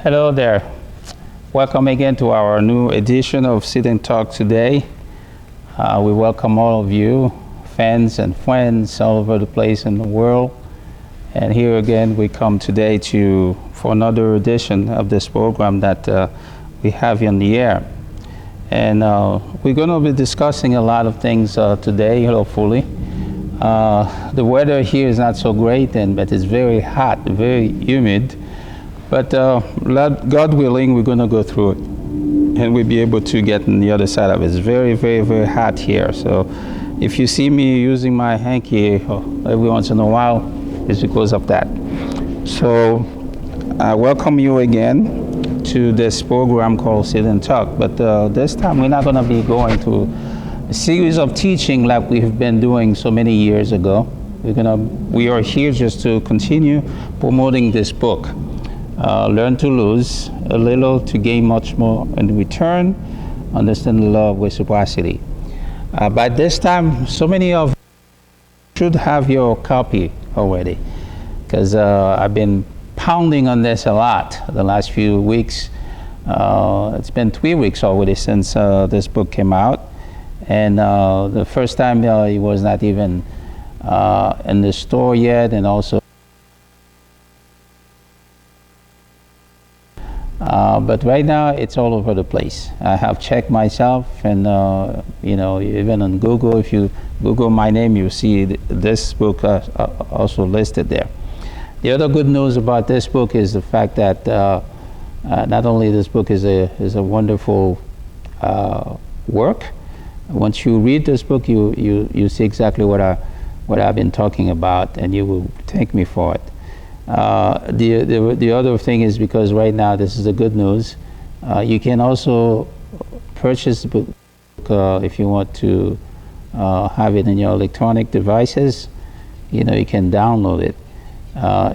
Hello there. Welcome again to our new edition of Sit and Talk today. We welcome all of you, fans and friends all over the place in the world. And here again, we come today for another edition of this program that we have in the air. And we're going to be discussing a lot of things today, hopefully. The weather here is not so great, but it's very hot, very humid. But God willing, we're going to go through it, and we'll be able to get on the other side of it. It's very, very, very hot here. So if you see me using my hanky every once in a while, it's because of that. So I welcome you again to this program called Sit and Talk. But this time we're not going to be going to a series of teaching like we've been doing so many years ago. We are here just to continue promoting this book. Learn to lose a little to gain much more in return. Understand the law of reciprocity. By this time, so many of you should have your copy already, because I've been pounding on this a lot the last few weeks. It's been 3 weeks already since this book came out, and the first time it was not even in the store yet, and also but right now it's all over the place. I have checked myself, and even on Google, if you Google my name, you see this book also listed there. The other good news about this book is the fact that not only this book is a wonderful work. Once you read this book, you see exactly what I've been talking about, and you will thank me for it. The other thing is, because right now this is the good news, you can also purchase the book if you want to have it in your electronic devices. You can download it.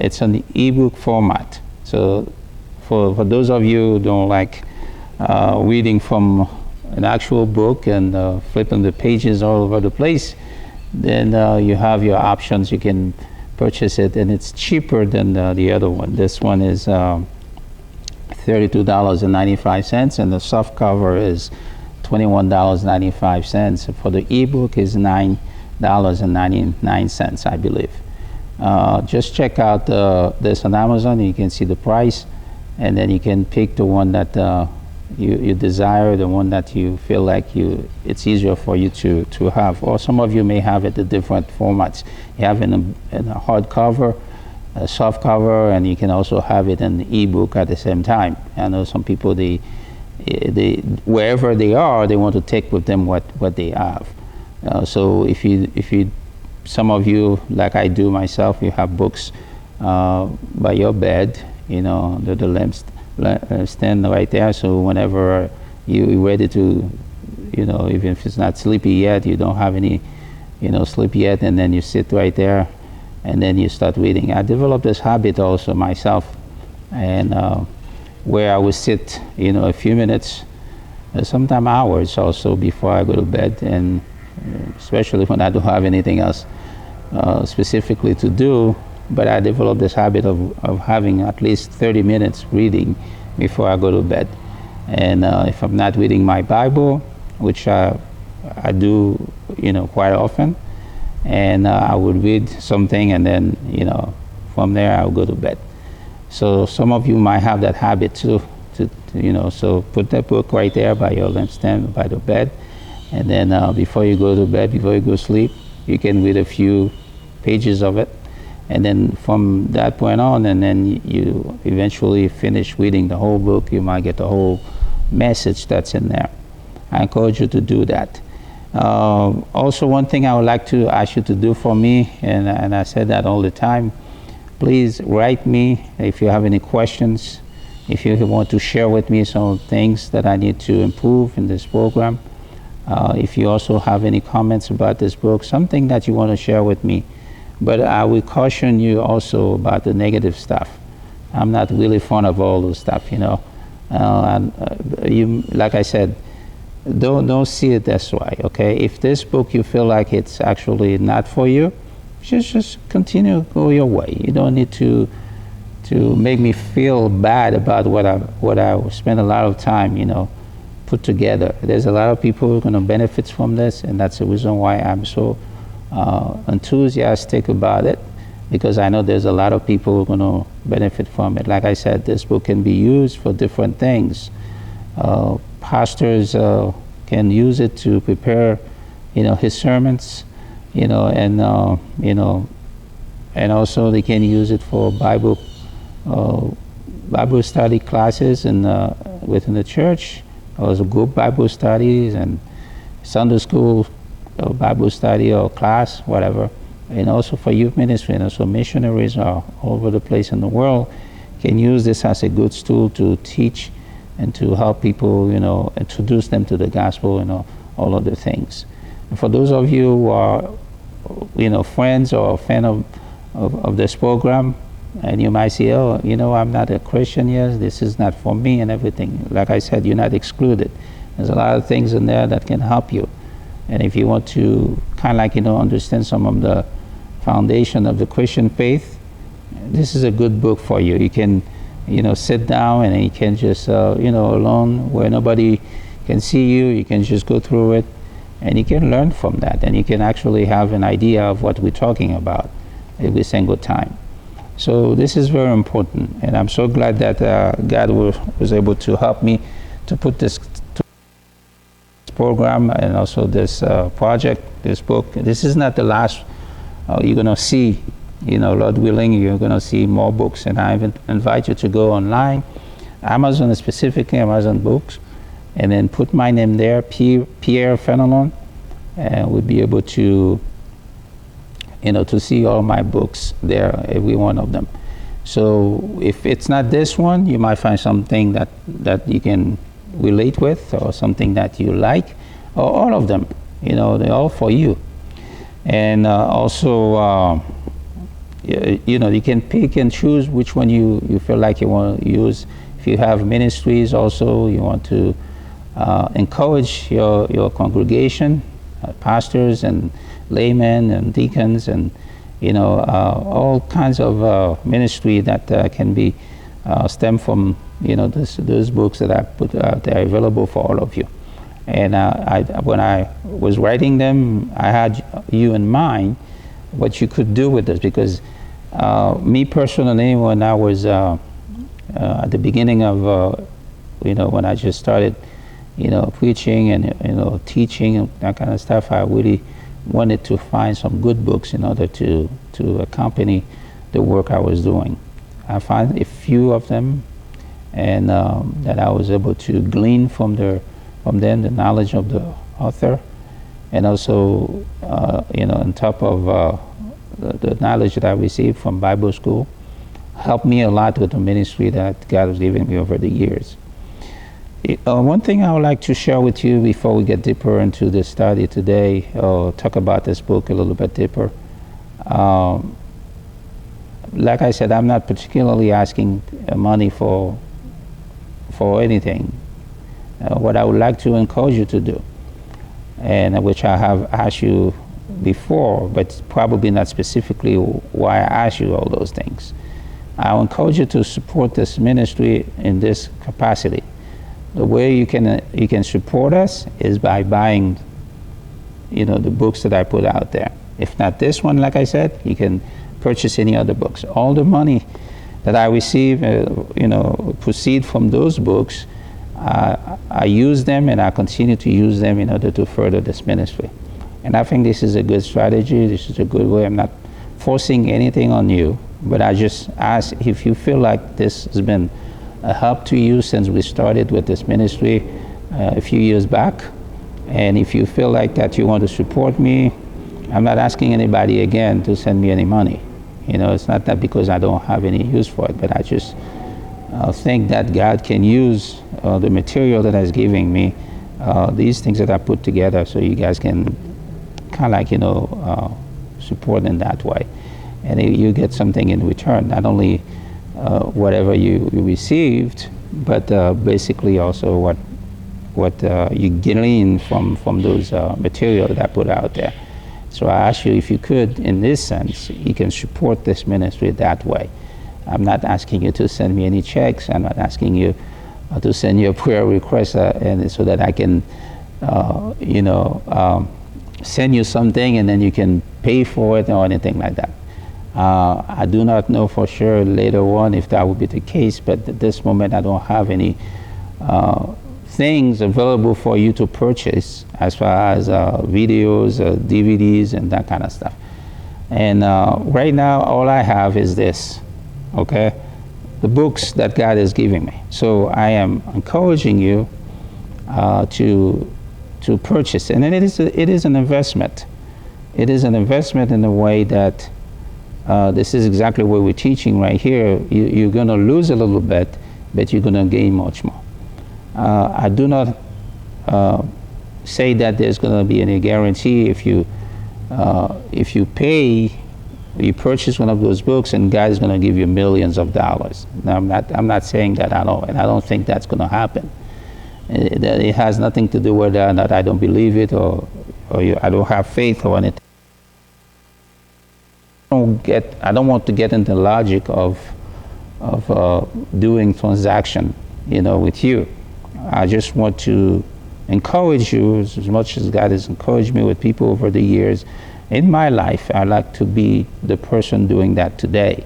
It's an ebook format. So for those of you who don't like reading from an actual book and flipping the pages all over the place, then you have your options. You can purchase it, and it's cheaper than the other one. This one is $32.95, and the soft cover is $21.95. For the ebook is $9.99, I believe. Just check out this on Amazon. You can see the price, and then you can pick the one that you desire, the one that you feel like it's easier for you to have. Or some of you may have it in different formats. You have it in a hardcover, a soft cover, and you can also have it in the ebook at the same time. I know some people, they wherever they are, they want to take with them what they have. So if you some of you, like I do myself, you have books by your bed, the stand right there, so whenever you're ready to, even if it's not sleepy yet, you don't have any sleep yet, and then you sit right there and then you start reading. I developed this habit also myself, and where I would sit a few minutes, sometimes hours also, before I go to bed, and especially when I don't have anything else specifically to do. But I developed this habit of having at least 30 minutes reading before I go to bed. And if I'm not reading my Bible, which I do, quite often, and I would read something, and then, from there I'll go to bed. So some of you might have that habit too, so put that book right there by your lampstand, by the bed, and then before you go to bed, before you go to sleep, you can read a few pages of it. And then from that point on, and then you eventually finish reading the whole book, you might get the whole message that's in there. I encourage you to do that. Also, one thing I would like to ask you to do for me, and I said that all the time, please write me if you have any questions, if you want to share with me some things that I need to improve in this program. If you also have any comments about this book, something that you want to share with me. But I will caution you also about the negative stuff. I'm not really fond of all those stuff, And like I said, don't see it this way, okay? If this book you feel like it's actually not for you, just continue, go your way. You don't need to to make me feel bad about what I spent a lot of time, put together. There's a lot of people who are going to benefit from this, and that's the reason why I'm so enthusiastic about it, because I know there's a lot of people who are going to benefit from it. Like I said, this book can be used for different things. Pastors can use it to prepare, his sermons, and also they can use it for Bible study classes and within the church, also group Bible studies and Sunday school Bible study or class, whatever, and also for youth ministry, and also missionaries are all over the place in the world can use this as a good tool to teach and to help people, introduce them to the gospel and all other things. And for those of you who are, friends or a fan of this program, and you might say, oh, I'm not a Christian yet, this is not for me and everything. Like I said, you're not excluded. There's a lot of things in there that can help you. And if you want to kind of understand some of the foundation of the Christian faith, this is a good book for you. You can, sit down and you can just, alone where nobody can see you, you can just go through it and you can learn from that. And you can actually have an idea of what we're talking about every single time. So this is very important, and I'm so glad that God was able to help me to put this program and also this project, this book. This is not the last you're going to see. Lord willing, you're going to see more books, and I invite you to go online, Amazon, specifically Amazon Books, and then put my name there, Pierre Fenelon, and we'll be able to to see all my books there, every one of them. So if it's not this one, you might find something that you can relate with, or something that you like, or all of them. They're all for you. And also, you can pick and choose which one you feel like you want to use. If you have ministries also, you want to encourage your congregation, pastors and laymen and deacons and all kinds of ministry that can be stem from those books that I put out there available for all of you. And when I was writing them, I had you in mind, what you could do with this, because me personally, when I was at the beginning of when I just started preaching and teaching and that kind of stuff, I really wanted to find some good books in order to accompany the work I was doing. I found a few of them, and that I was able to glean from them the knowledge of the author, and also on top of the knowledge that I received from Bible school, helped me a lot with the ministry that God has given me over the years. One thing I would like to share with you before we get deeper into the study today, or talk about this book a little bit deeper. Like I said, I'm not particularly asking money for anything. What I would like to encourage you to do, and which I have asked you before, but probably not specifically why I asked you all those things. I will encourage you to support this ministry in this capacity. The way you can support us is by buying, the books that I put out there. If not this one, like I said, you can purchase any other books. All the money that I receive, proceed from those books. I use them, and I continue to use them in order to further this ministry. And I think this is a good strategy. This is a good way. I'm not forcing anything on you, but I just ask if you feel like this has been a help to you since we started with this ministry a few years back. And if you feel like that you want to support me, I'm not asking anybody again to send me any money. It's not that because I don't have any use for it, but I just think that God can use the material that He's giving me, these things that I put together, so you guys can kind of support in that way. And you get something in return, not only whatever you received, but basically also what you glean from those material that I put out there. So I ask you, if you could, in this sense, you can support this ministry that way. I'm not asking you to send me any checks. I'm not asking you to send you a prayer request, and so that I can, send you something and then you can pay for it or anything like that. I do not know for sure later on if that would be the case, but at this moment I don't have any things available for you to purchase as far as videos, DVDs, and that kind of stuff. And right now, all I have is this, okay? The books that God is giving me. So I am encouraging you to purchase, and it is an investment. It is an investment in the way that this is exactly what we're teaching right here. You're going to lose a little bit, but you're going to gain much more. I do not say that there's going to be any guarantee if you pay, you purchase one of those books, and God is going to give you millions of dollars. Now, I'm not saying that at all, and I don't think that's going to happen. It has nothing to do with that I don't believe it or I don't have faith or anything. I don't want to get into the logic of doing transaction, with you. I just want to encourage you as much as God has encouraged me with people over the years. In my life, I like to be the person doing that today.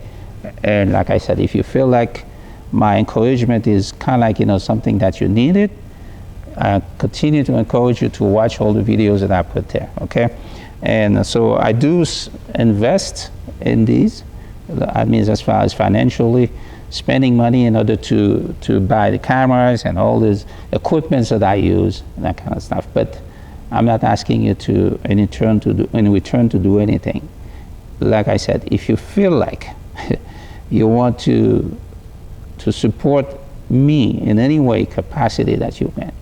And like I said, if you feel like my encouragement is kind of like, something that you needed, I continue to encourage you to watch all the videos that I put there, okay? And so I do invest in these. I mean, as far as financially, spending money in order to buy the cameras and all this equipment that I use and that kind of stuff. But I'm not asking you to, in return to do anything. Like I said, if you feel like you want to support me in any way, capacity that you can,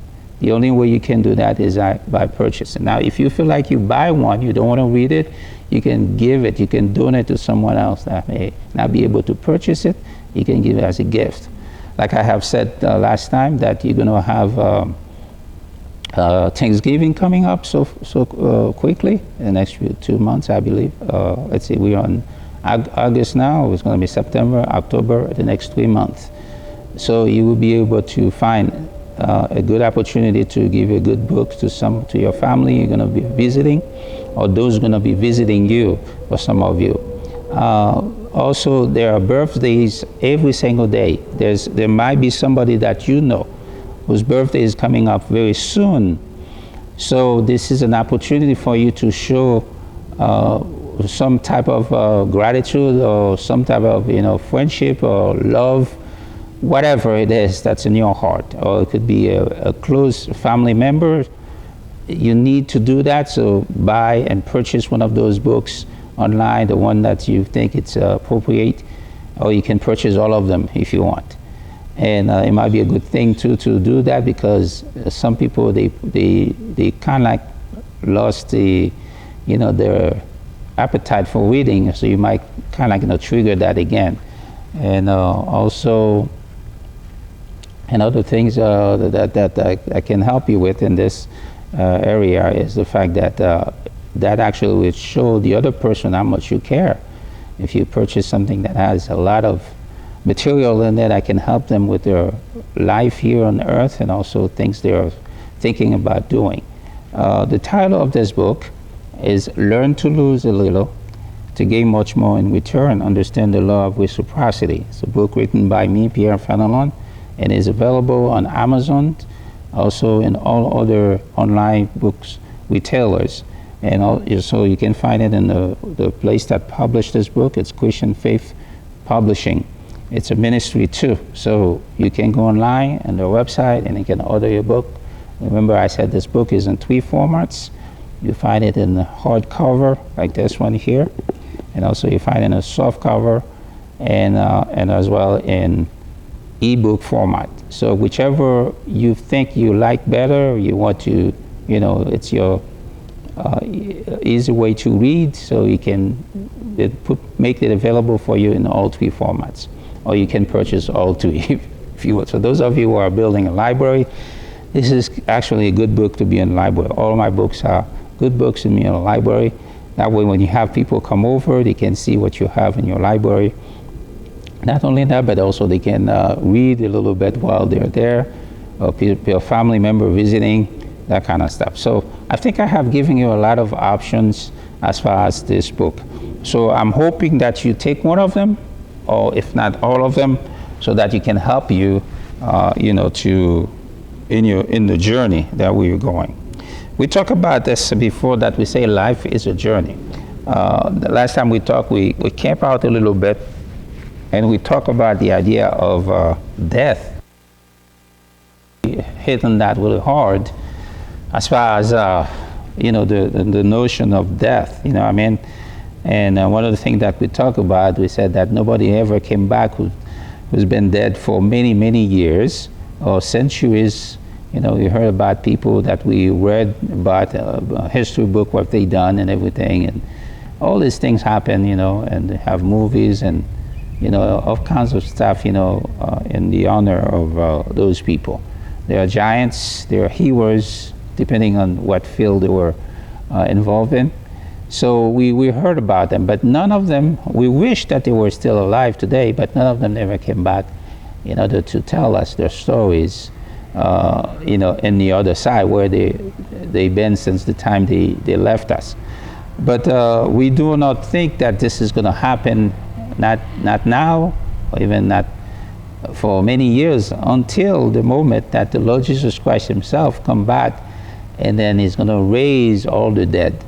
the only way you can do that is by purchasing. Now, if you feel like you buy one, you don't want to read it, you can give it, you can donate to someone else that may not be able to purchase it. You can give it as a gift. Like I have said last time, that you're going to have Thanksgiving coming up so quickly in the next 2 months, I believe. Let's see, we're on August now. It's going to be September, October, the next 3 months. So you will be able to find a good opportunity to give a good book to your family you're going to be visiting, or those going to be visiting you, for some of you. Also, there are birthdays every single day. There might be somebody that you know whose birthday is coming up very soon. So this is an opportunity for you to show some type of gratitude or some type of friendship or love, whatever it is that's in your heart. Or it could be a close family member. You need to do that, so buy and purchase one of those books online, the one that you think it's appropriate, or you can purchase all of them if you want. And it might be a good thing to do that, because some people they kind of like lost their appetite for reading, so you might kind of like trigger that again. And also, and other things that I can help you with in this area is the fact that that actually will show the other person how much you care. If you purchase something that has a lot of material in it, I can help them with their life here on earth and also things they're thinking about doing. The title of this book is Learn to Lose a Little to Gain Much More in Return, Understand the Law of Reciprocity. It's a book written by me, Pierre Fenelon, and is available on Amazon, also in all other online books retailers. And so you can find it in the place that published this book. It's Christian Faith Publishing. It's a ministry too. So you can go online on their website and you can order your book. Remember, I said this book is in 3 formats. You find it in the hardcover, like this one here, and also you find it in a soft cover, and as well in ebook format. So whichever you think you like better, you want to, it's your easy way to read, so you can make it available for you in all 3 formats, or you can purchase all 3 if you want. So those of you who are building a library, this is actually a good book to be in the library. All my books are good books to be in a library. That way when you have people come over, they can see what you have in your library, Not only that, but also they can read a little bit while they're there, or a family member visiting, that kind of stuff. So I think I have given you a lot of options as far as this book. So I'm hoping that you take one of them, or if not all of them, so that it can help you, to in the journey that we're going. We talked about this before, that we say life is a journey. The last time we talked, we camp out a little bit, and we talk about the idea of death, hitting that really hard, as far as the notion of death. You know what I mean? And one of the things that we talk about, we said that nobody ever came back who's been dead for many, many years or centuries. You know, we heard about people that we read about, a history book, what they done and everything, and all these things happen, and they have movies and, all kinds of stuff, in the honor of those people. They are giants, they are heroes, depending on what field they were involved in. So we heard about them, but none of them, we wish that they were still alive today, but none of them ever came back in order to tell us their stories, in the other side where they've been since the time they left us. But we do not think that this is going to happen, not now, or even not for many years, until the moment that the Lord Jesus Christ himself come back, and then he's going to raise all the dead.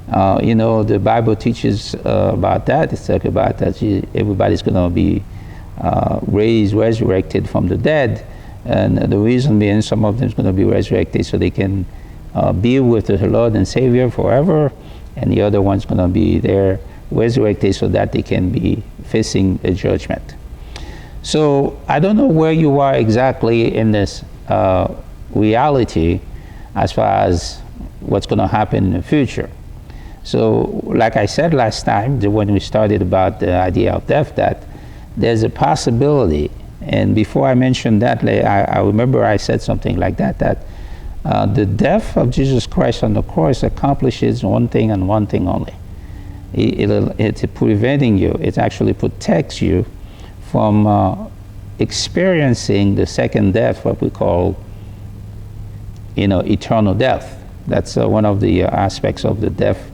The Bible teaches about that. It's talk about that everybody's going to be resurrected from the dead. And the reason being, some of them is going to be resurrected so they can be with the Lord and Savior forever. And the other one's going to be there resurrected so that they can be facing the judgment. So I don't know where you are exactly in this reality as far as what's going to happen in the future. So like I said last time, when we started about the idea of death, that there's a possibility. And before I mentioned that, I remember I said something like that the death of Jesus Christ on the cross accomplishes one thing and one thing only. It's preventing you. It actually protects you from experiencing the second death, what we call, eternal death. That's one of the aspects of the death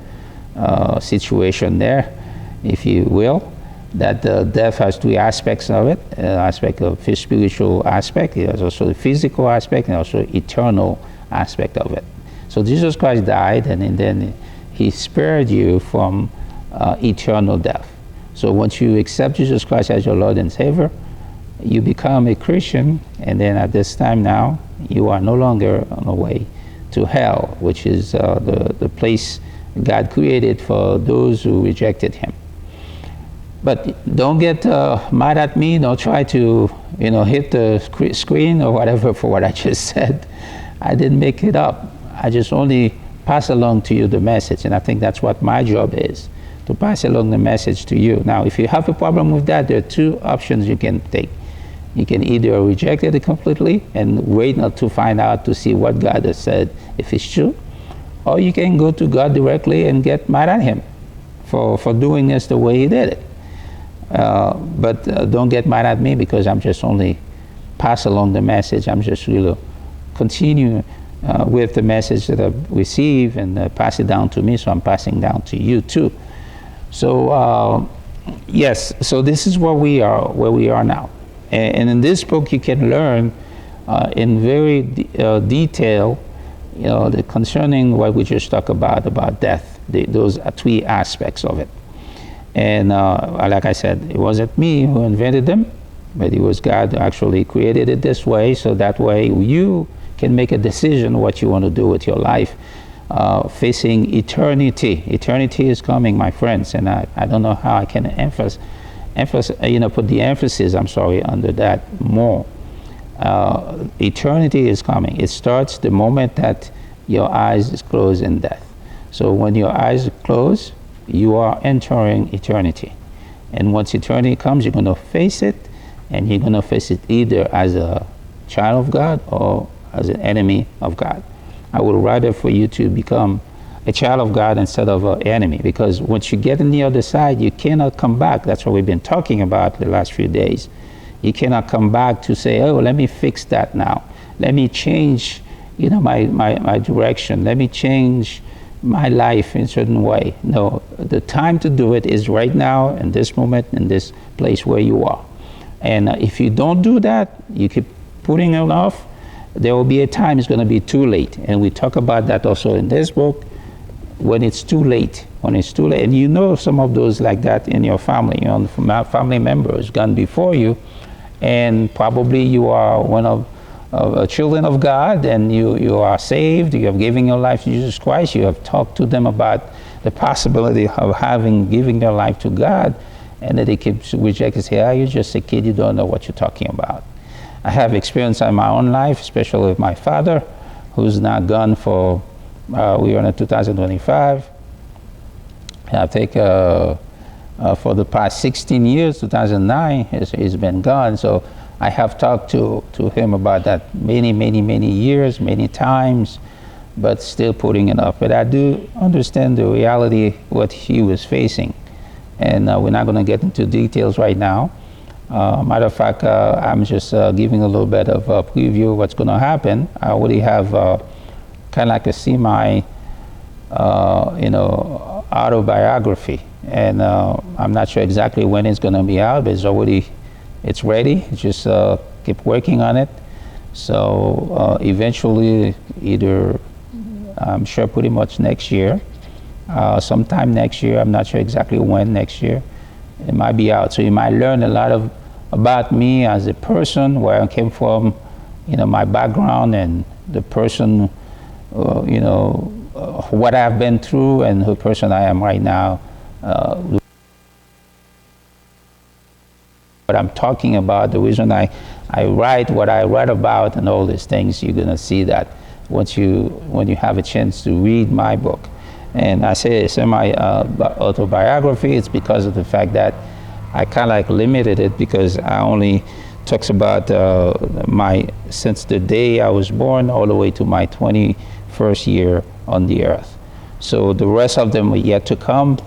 situation there, if you will. That death has three aspects of it. Aspect of the spiritual aspect. There's also the physical aspect, and also eternal aspect of it. So Jesus Christ died, and then he spared you from eternal death. So once you accept Jesus Christ as your Lord and Savior, you become a Christian, and then at this time now, you are no longer on the way to hell, which is the place God created for those who rejected him. But don't get mad at me. Don't try to, hit the screen or whatever for what I just said. I didn't make it up. I just only pass along to you the message, and I think that's what my job is, to pass along the message to you. Now, if you have a problem with that, there are two options you can take. You can either reject it completely and wait not to find out to see what God has said, if it's true, or you can go to God directly and get mad at him for doing this the way he did it. But don't get mad at me, because I'm just only pass along the message. I'm just really continue with the message that I've received and pass it down to me, so I'm passing down to you too. So yes, so this is where we are now. And in this book you can learn in very detail, concerning what we just talked about death, those three aspects of it. And like I said, it wasn't me who invented them, but it was God who actually created it this way, so that way you can make a decision what you want to do with your life, facing eternity. Eternity is coming, my friends, and I don't know how I can put the emphasis, under that more. Eternity is coming. It starts the moment that your eyes is closed in death. So when your eyes close, you are entering eternity. And once eternity comes, you're going to face it, and you're going to face it either as a child of God or as an enemy of God. I would rather for you to become a child of God instead of an enemy. Because once you get on the other side, you cannot come back. That's what we've been talking about the last few days. You cannot come back to say, oh, let me fix that now. Let me change, my direction. Let me change my life in a certain way. No, the time to do it is right now, in this moment, in this place where you are. And if you don't do that, you keep putting it off, there will be a time it's going to be too late. And we talk about that also in this book, when it's too late. When it's too late, and some of those like that in your family, family members gone before you, and probably you are one of children of God, and you are saved, you have given your life to Jesus Christ, you have talked to them about the possibility of giving their life to God, and then they keep rejecting, say, you're just a kid, you don't know what you're talking about. I have experience in my own life, especially with my father, who's now gone for, we are in 2025. I think for the past 16 years, 2009, he's been gone. So I have talked to him about that many years, many times, but still putting it off. But I do understand the reality, what he was facing. And we're not going to get into details right now. Matter of fact, I'm just giving a little bit of a preview of what's going to happen. I already have kind of like a semi, autobiography. And I'm not sure exactly when it's going to be out, but it's ready. Just keep working on it. So eventually, either, I'm sure pretty much next year, sometime next year, I'm not sure exactly when next year, it might be out. So you might learn a lot about me as a person, where I came from, my background, and the person, what I've been through, and the person I am right now. What I'm talking about, the reason I write what I write about and all these things, you're going to see that when you have a chance to read my book. And I say semi-autobiography, it's because of the fact that I kind of like limited it, because I only talks about since the day I was born all the way to my 21st year on the earth. So the rest of them are yet to come.